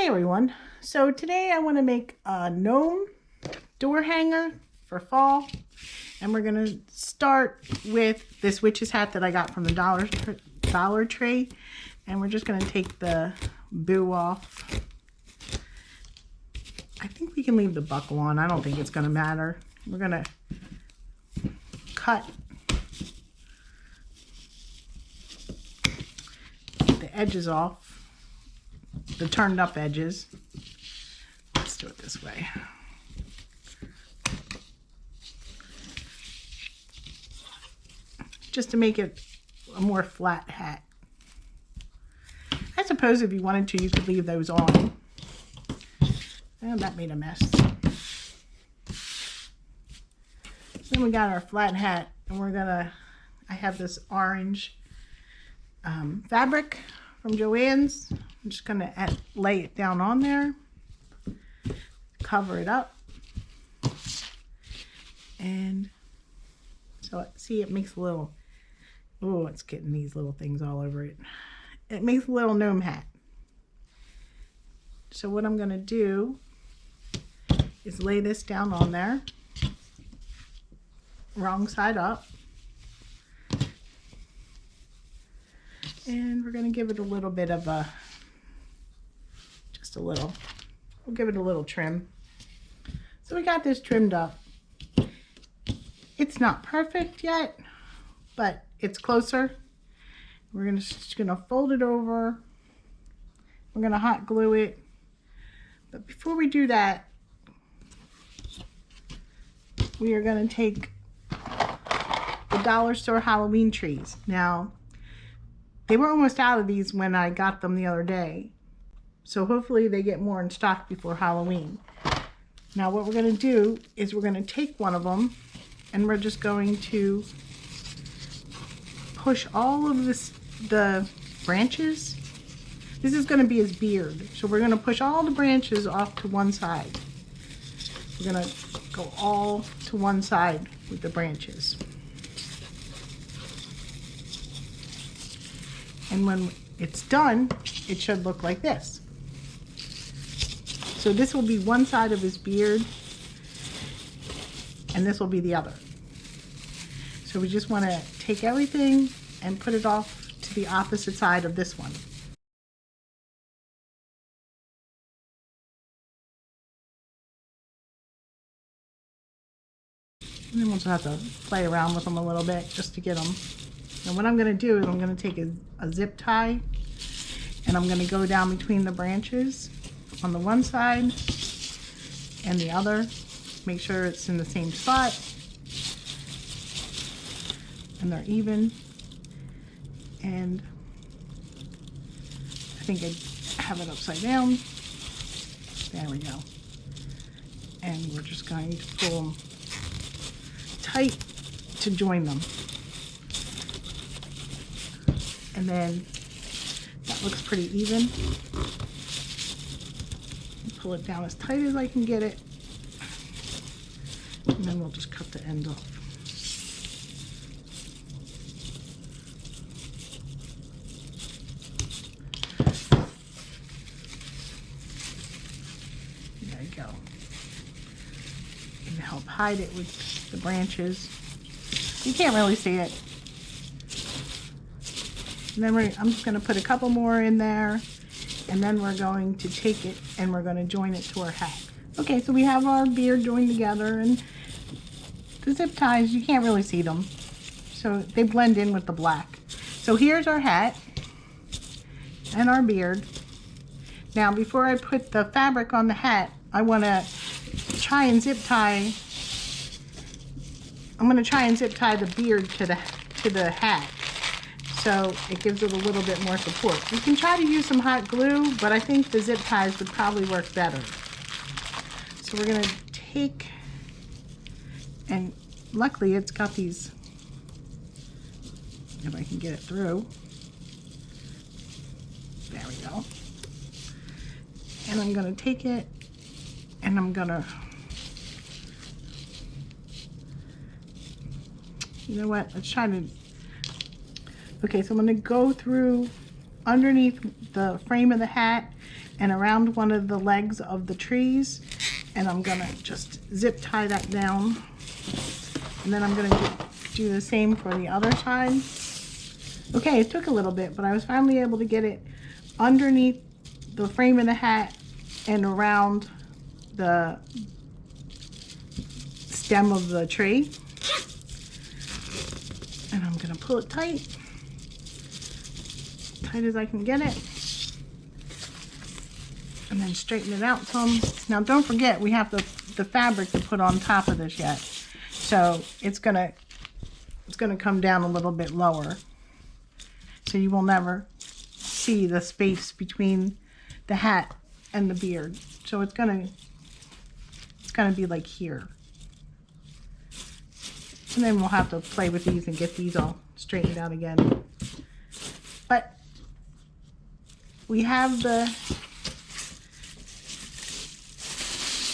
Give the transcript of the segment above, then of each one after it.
Hi everyone. So today I want to make a gnome door hanger for fall, and we're going to start with this witch's hat that I got from the Dollar Tree, and we're just going to take the boo off. I think we can leave the buckle on. I don't think it's going to matter. We're going to cut the edges off. The turned up edges. Let's do it this way. Just to make it a more flat hat. I suppose if you wanted to, you could leave those on. And that made a mess. Then we got our flat hat, and I have this orange fabric from Joann's. I'm just going to lay it down on there, cover it up, and so see, it makes a little, oh, it's getting these little things all over it. It makes a little gnome hat. So what I'm going to do is lay this down on there, wrong side up, and we're going to give it a little bit of a we'll give it a little trim. So we got this trimmed up. It's not perfect yet, but it's closer. We're just gonna fold it over. We're gonna hot glue it. But before we do that, we are gonna take the dollar store Halloween trees. Now, they were almost out of these when I got them the other day. So hopefully they get more in stock before Halloween. Now what we're going to do is we're going to take one of them, and we're just going to push all of the branches. This is going to be his beard. So we're going to push all the branches off to one side. We're going to go all to one side with the branches. And when it's done, it should look like this. So this will be one side of his beard, and this will be the other. So we just want to take everything and put it off to the opposite side of this one. And then we'll just have to play around with them a little bit just to get them. And what I'm going to do is I'm going to take a zip tie, and I'm going to go down between the branches on the one side and the other. Make sure it's in the same spot and they're even. And I think I have it upside down. There we go. And we're just going to pull them tight to join them. And then that looks pretty even. Pull it down as tight as I can get it, and then we'll just cut the end off. There you go. And help hide it with the branches. You can't really see it. And then I'm just going to put a couple more in there. And then we're going to take it and we're going to join it to our hat. Okay, so we have our beard joined together, and the zip ties, you can't really see them. So they blend in with the black. So here's our hat and our beard. Now before I put the fabric on the hat, I want to try and zip tie. I'm going to try and zip tie the beard to the hat, so it gives it a little bit more support. You can try to use some hot glue, but I think the zip ties would probably work better. So we're going to take, and luckily it's got these, if I can get it through. There we go. And I'm going to take it, and I'm going to, you know what, let's try to, okay, so I'm going to go through underneath the frame of the hat, and around one of the legs of the trees, and I'm gonna just zip tie that down, and then I'm gonna do the same for the other side. Okay, it took a little bit, but I was finally able to get it underneath the frame of the hat and around the stem of the tree. And I'm gonna pull it tight as I can get it, and then straighten it out some. Now don't forget, we have the fabric to put on top of this yet, so it's gonna come down a little bit lower, so you will never see the space between the hat and the beard. So it's gonna be like here. And then we'll have to play with these and get these all straightened out again. But we have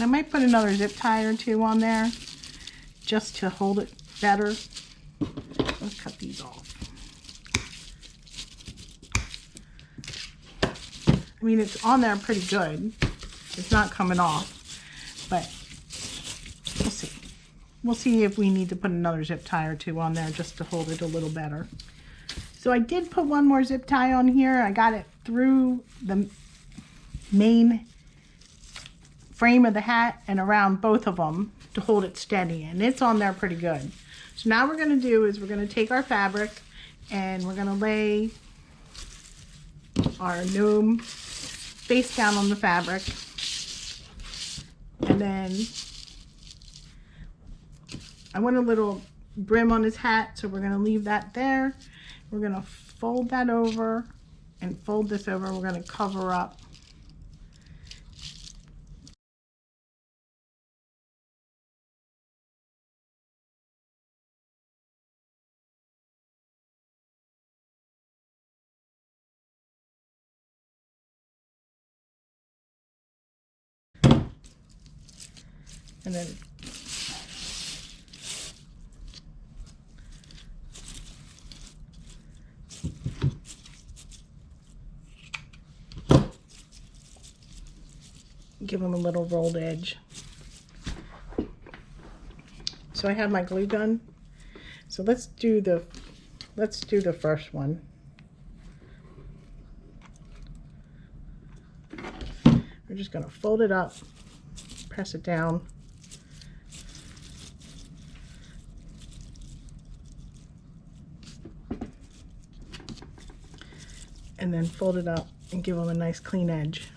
I might put another zip tie or two on there just to hold it better. Let's cut these off. I mean, it's on there pretty good. It's not coming off, but we'll see. We'll see if we need to put another zip tie or two on there just to hold it a little better. So I did put one more zip tie on here. I got it through the main frame of the hat and around both of them to hold it steady, and it's on there pretty good. So now what we're going to do is we're going to take our fabric and we're going to lay our gnome face down on the fabric, and then I want a little brim on his hat, so we're going to leave that there. We're going to fold that over and fold this over. We're going to cover up. And then give them a little rolled edge. So I have my glue gun. So let's do the first one. We're just going to fold it up, press it down. And then fold it up and give them a nice clean edge.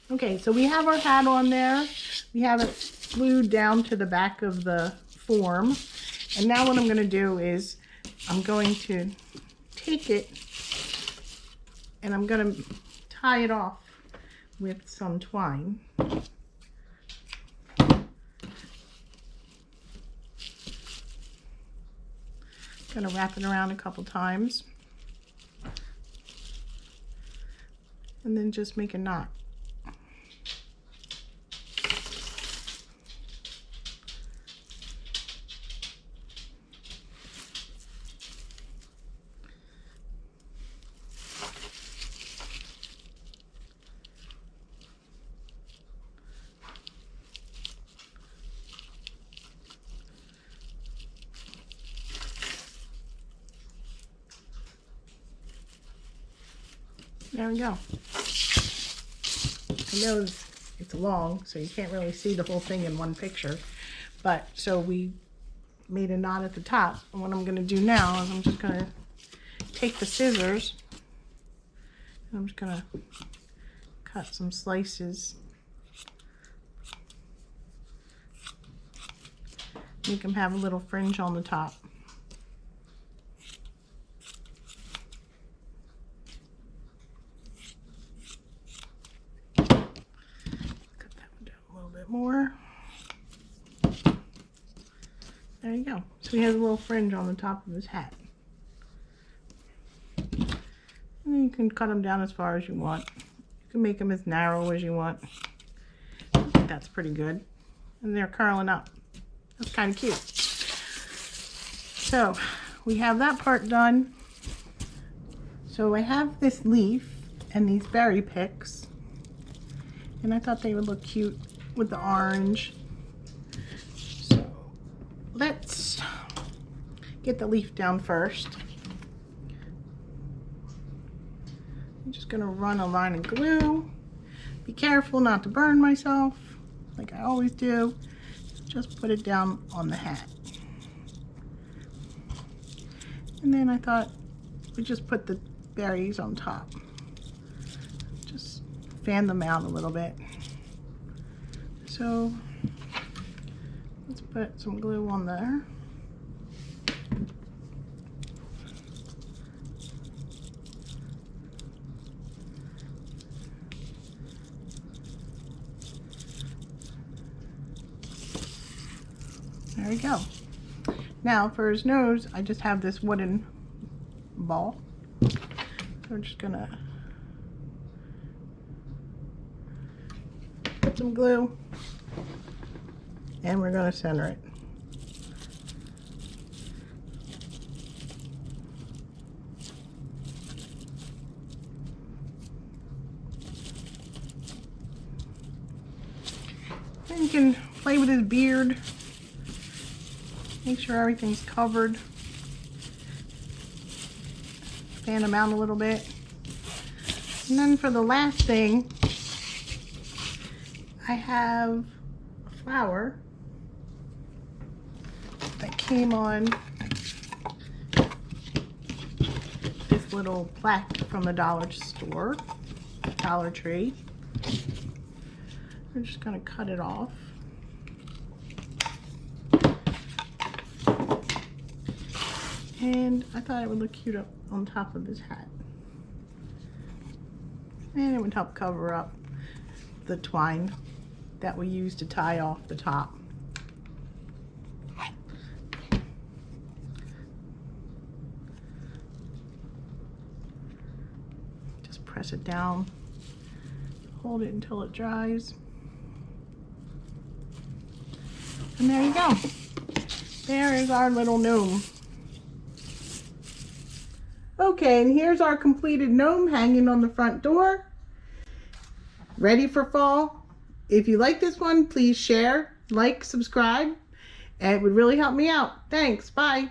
Okay, so we have our hat on there. We have it glued down to the back of the form. And now what I'm going to do is I'm going to take it and I'm going to tie it off with some twine. Going to wrap it around a couple times and then just make a knot. There we go. I know it's long, so you can't really see the whole thing in one picture, but so we made a knot at the top. And what I'm going to do now is I'm just going to take the scissors. I'm just gonna cut some slices. Make them have a little fringe on the top. Cut that one down a little bit more. There you go. So he has a little fringe on the top of his hat. And then you can cut them down as far as you want. You can make them as narrow as you want. I think that's pretty good. And they're curling up. That's kind of cute. So we have that part done. So I have this leaf and these berry picks. And I thought they would look cute with the orange. So let's get the leaf down first. I'm just gonna run a line of glue. Be careful not to burn myself, like I always do. Just put it down on the hat. And then I thought we'd just put the berries on top. Just fan them out a little bit. So let's put some glue on there. There we go. Now for his nose, I just have this wooden ball. So we're just gonna put some glue and we're gonna center it. And you can play with his beard. Make sure everything's covered. Fan them out a little bit. And then for the last thing, I have a flower that came on this little plaque from the dollar store, Dollar Tree. We're just gonna cut it off. And I thought it would look cute up on top of his hat. And it would help cover up the twine that we use to tie off the top. Just press it down, hold it until it dries. And there you go. There is our little gnome. Okay, and here's our completed gnome hanging on the front door. Ready for fall. If you like this one, please share, like, subscribe. It would really help me out. Thanks. Bye.